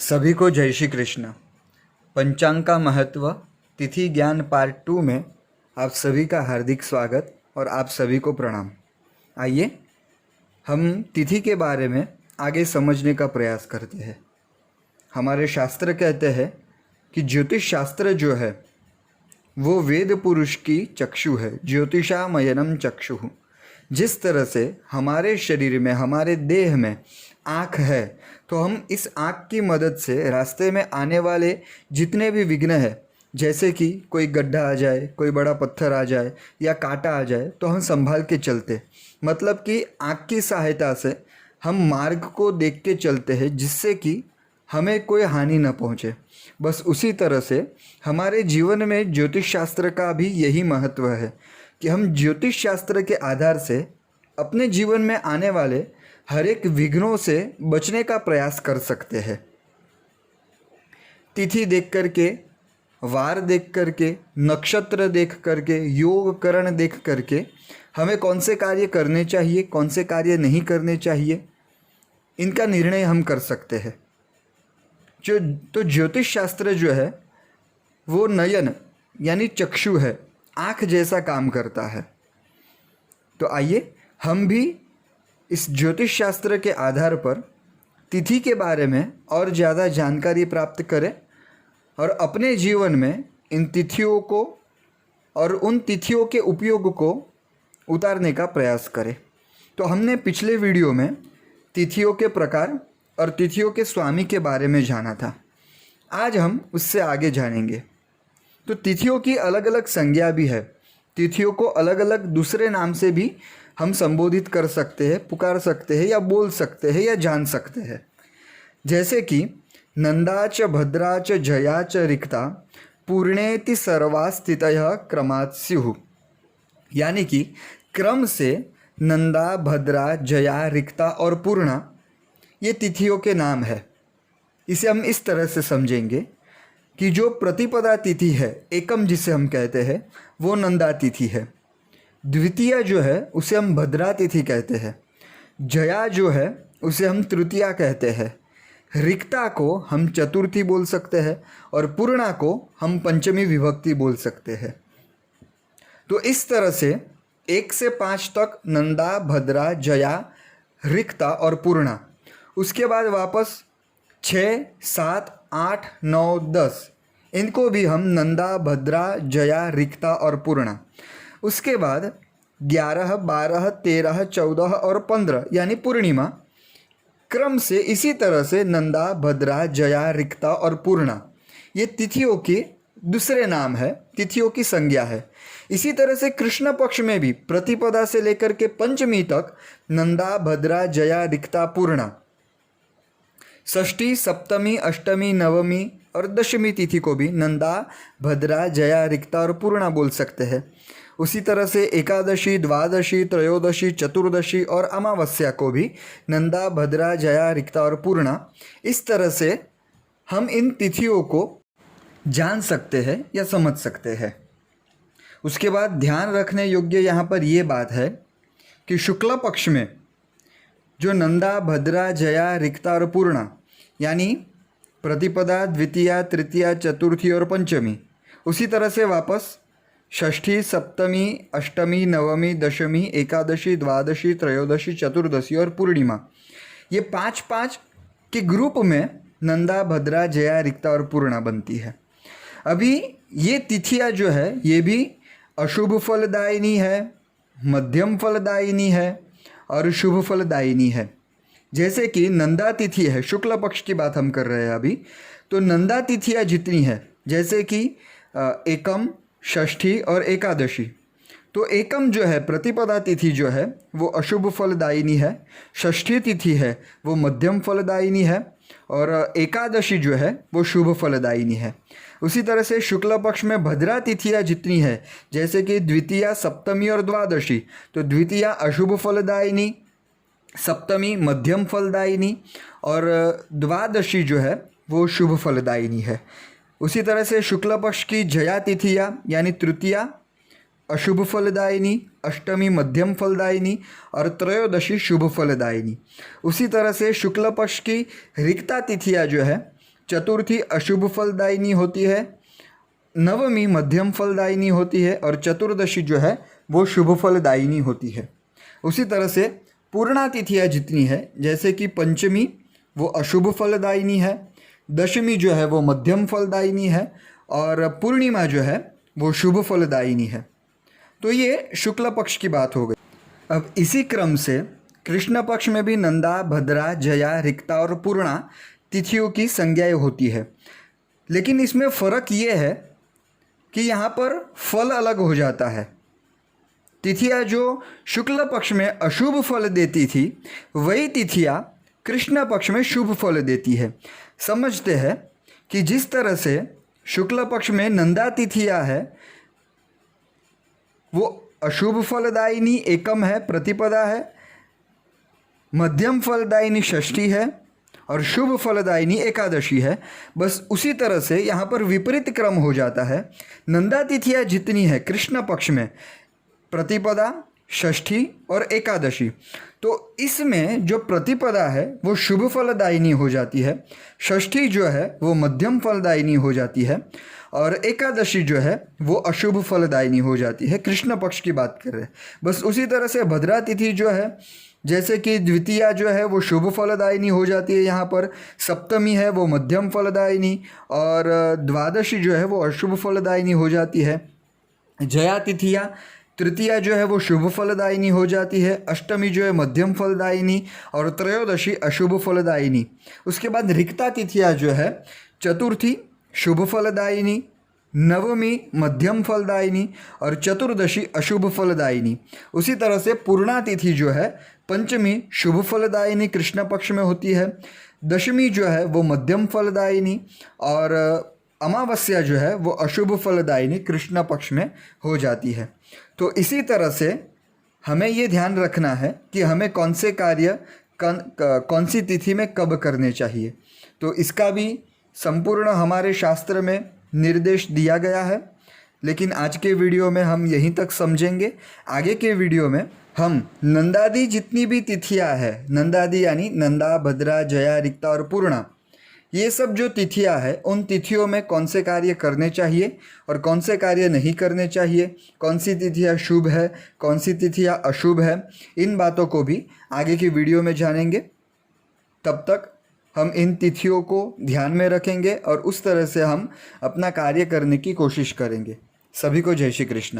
सभी को जय श्री कृष्ण। पंचांग का महत्व तिथि ज्ञान पार्ट 2 में आप सभी का हार्दिक स्वागत और आप सभी को प्रणाम। आइए हम तिथि के बारे में आगे समझने का प्रयास करते हैं। हमारे शास्त्र कहते हैं कि ज्योतिष शास्त्र जो है वो वेद पुरुष की चक्षु है, ज्योतिषामयनम चक्षुः। जिस तरह से हमारे शरीर में, हमारे देह में आँख है, तो हम इस आँख की मदद से रास्ते में आने वाले जितने भी विघ्न हैं, जैसे कि कोई गड्ढा आ जाए, कोई बड़ा पत्थर आ जाए या कांटा आ जाए, तो हम संभाल के चलते। मतलब कि आँख की सहायता से हम मार्ग को देख के चलते हैं, जिससे कि हमें कोई हानि न पहुँचे। बस उसी तरह से हमारे जीवन में ज्योतिष शास्त्र का भी यही महत्व है कि हम ज्योतिष शास्त्र के आधार से अपने जीवन में आने वाले हर एक विघ्नों से बचने का प्रयास कर सकते हैं। तिथि देख करके, वार देख करके, नक्षत्र देख करके, योग करण देख करके हमें कौन से कार्य करने चाहिए, कौन से कार्य नहीं करने चाहिए, इनका निर्णय हम कर सकते हैं। तो ज्योतिष शास्त्र जो है वो नयन यानी चक्षु है, आँख जैसा काम करता है। तो आइए हम भी इस ज्योतिष शास्त्र के आधार पर तिथि के बारे में और ज़्यादा जानकारी प्राप्त करें और अपने जीवन में इन तिथियों को और उन तिथियों के उपयोग को उतारने का प्रयास करें। तो हमने पिछले वीडियो में तिथियों के प्रकार और तिथियों के स्वामी के बारे में जाना था। आज हम उससे आगे जानेंगे। तो तिथियों की अलग अलग संज्ञा भी है। तिथियों को अलग अलग दूसरे नाम से भी हम संबोधित कर सकते हैं, पुकार सकते हैं या बोल सकते हैं या जान सकते हैं। जैसे कि नंदा च भद्रा च जया च रिक्ता पूर्णेति सर्वा स्थितयः क्रमात् स्युः। यानी कि क्रम से नंदा, भद्रा, जया, रिक्ता और पूर्णा ये तिथियों के नाम है। इसे हम इस तरह से समझेंगे कि जो प्रतिपदा तिथि है, एकम जिसे हम कहते हैं, वो नंदा तिथि है। द्वितीया जो है उसे हम भद्रा तिथि कहते हैं। जया जो है उसे हम तृतीया कहते हैं। रिक्ता को हम चतुर्थी बोल सकते हैं और पूर्णा को हम पंचमी विभक्ति बोल सकते हैं। तो इस तरह से 1 से 5 तक नंदा, भद्रा, जया, रिक्ता और पूर्णा। उसके बाद वापस 6, 7, 8, 9, 10 इनको भी हम नंदा, भद्रा, जया, रिक्ता और पूर्णा। उसके बाद 11, 12, 13, 14 और 15 यानी पूर्णिमा। क्रम से इसी तरह से नंदा, भद्रा, जया, रिक्ता और पूर्णा ये तिथियों के दूसरे नाम है, तिथियों की संज्ञा है। इसी तरह से कृष्ण पक्ष में भी प्रतिपदा से लेकर के पंचमी तक नंदा, भद्रा, जया, रिक्ता, पूर्णा। षष्ठी, सप्तमी, अष्टमी, नवमी और दशमी तिथि को भी नंदा, भद्रा, जया, रिक्ता और पूर्णा बोल सकते हैं। उसी तरह से एकादशी, द्वादशी, त्रयोदशी, चतुर्दशी और अमावस्या को भी नंदा, भद्रा, जया, रिक्ता और पूर्णा। इस तरह से हम इन तिथियों को जान सकते हैं या समझ सकते हैं। उसके बाद ध्यान रखने योग्य यहाँ पर ये बात है कि शुक्ल पक्ष में जो नंदा, भद्रा, जया, रिक्ता और पूर्णा यानी प्रतिपदा, द्वितीया, तृतीया, चतुर्थी और पंचमी, उसी तरह से वापस षष्ठी, सप्तमी, अष्टमी, नवमी, दशमी, एकादशी, द्वादशी, त्रयोदशी, चतुर्दशी और पूर्णिमा, ये 5-5 के ग्रुप में नंदा, भद्रा, जया, रिक्ता और पूर्णा बनती है। अभी ये तिथियाँ जो है ये भी अशुभ फलदायिनी है, मध्यम फलदायिनी है और शुभ फलदायिनी है। जैसे कि नंदा तिथि है, शुक्ल पक्ष की बात हम कर रहे हैं अभी, तो नंदा तिथियाँ जितनी है, जैसे कि एकम, षष्ठी और एकादशी, तो एकम जो है प्रतिपदा तिथि जो है वो अशुभ फलदायिनी है, षष्ठी तिथि है वो मध्यम फलदायिनी है और एकादशी जो है वो शुभ फलदायिनी है। उसी तरह से शुक्ल पक्ष में भद्रा तिथियाँ जितनी है, जैसे कि द्वितीया, सप्तमी और द्वादशी, तो द्वितीया अशुभ फलदायिनी, सप्तमी मध्यम फलदायिनी और द्वादशी जो है वो शुभ फलदायिनी है। उसी तरह से शुक्ल पक्ष की जया तिथियाँ यानी तृतीया अशुभ फलदायिनी, अष्टमी मध्यम फलदायिनी और त्रयोदशी शुभ फलदायिनी। उसी तरह से शुक्ल पक्ष की रिक्ता तिथियाँ जो है चतुर्थी अशुभ फलदायिनी होती है, नवमी मध्यम फलदायिनी होती है और चतुर्दशी जो है वो शुभ फलदायिनी होती है। उसी तरह से पूर्णा तिथियाँ जितनी है, जैसे कि पंचमी वो अशुभ फलदायिनी है, दशमी जो है वो मध्यम फलदायिनी है और पूर्णिमा जो है वो शुभ फलदायिनी है। तो ये शुक्ल पक्ष की बात हो गई। अब इसी क्रम से कृष्ण पक्ष में भी नंदा, भद्रा, जया, रिक्ता और पूर्णा तिथियों की संज्ञाएं होती है, लेकिन इसमें फ़र्क ये है कि यहाँ पर फल अलग हो जाता है। तिथियाँ जो शुक्ल पक्ष में अशुभ फल देती थी, वही तिथियाँ कृष्ण पक्ष में शुभ फल देती है। समझते हैं कि जिस तरह से शुक्ल पक्ष में नंदा तिथियाँ है वो अशुभ फलदायिनी एकम है, प्रतिपदा है, मध्यम फलदायिनी षष्ठी है और शुभ फलदायिनी एकादशी है। बस उसी तरह से यहाँ पर विपरीत क्रम हो जाता है। नंदा तिथियाँ जितनी है कृष्ण पक्ष में, प्रतिपदा, षष्ठी और एकादशी, तो इसमें जो प्रतिपदा है वो शुभ फलदायिनी हो जाती है, षष्ठी जो है वो मध्यम फलदायिनी हो जाती है और एकादशी जो है वो अशुभ फलदायिनी हो जाती है। कृष्ण पक्ष की बात कर रहे हैं। बस उसी तरह से भद्रा तिथि जो है, जैसे कि द्वितीया जो है वो शुभ फलदायिनी हो जाती है, यहाँ पर सप्तमी है वो मध्यम फलदायिनी और द्वादशी जो है वो अशुभ फलदायिनी हो जाती है। जया तिथिया तृतीया जो है वो शुभ फलदायिनी हो जाती है, अष्टमी जो है मध्यम फलदायिनी और त्रयोदशी अशुभ फलदायिनी। उसके बाद रिक्ता तिथिया जो है, चतुर्थी शुभ फलदायिनी, नवमी मध्यम फलदायिनी और चतुर्दशी अशुभ फलदायिनी। उसी तरह से पूर्णा तिथि जो है, पंचमी शुभ फलदायिनी कृष्ण पक्ष में होती है, दशमी जो है वो मध्यम फलदायिनी और अमावस्या जो है वो अशुभ फलदायिनी कृष्ण पक्ष में हो जाती है। तो इसी तरह से हमें ये ध्यान रखना है कि हमें कौन से कार्य कौन सी तिथि में कब करने चाहिए। तो इसका भी संपूर्ण हमारे शास्त्र में निर्देश दिया गया है, लेकिन आज के वीडियो में हम यहीं तक समझेंगे। आगे के वीडियो में हम नंदादि जितनी भी तिथियां हैं, नंदादि यानी नंदा, भद्रा, जया, रिक्ता और पूर्णा, ये सब जो तिथियां हैं उन तिथियों में कौन से कार्य करने चाहिए और कौन से कार्य नहीं करने चाहिए, कौन सी तिथियां शुभ है, कौन सी तिथियां अशुभ है, इन बातों को भी आगे की वीडियो में जानेंगे। तब तक हम इन तिथियों को ध्यान में रखेंगे और उस तरह से हम अपना कार्य करने की कोशिश करेंगे। सभी को जय श्री कृष्ण।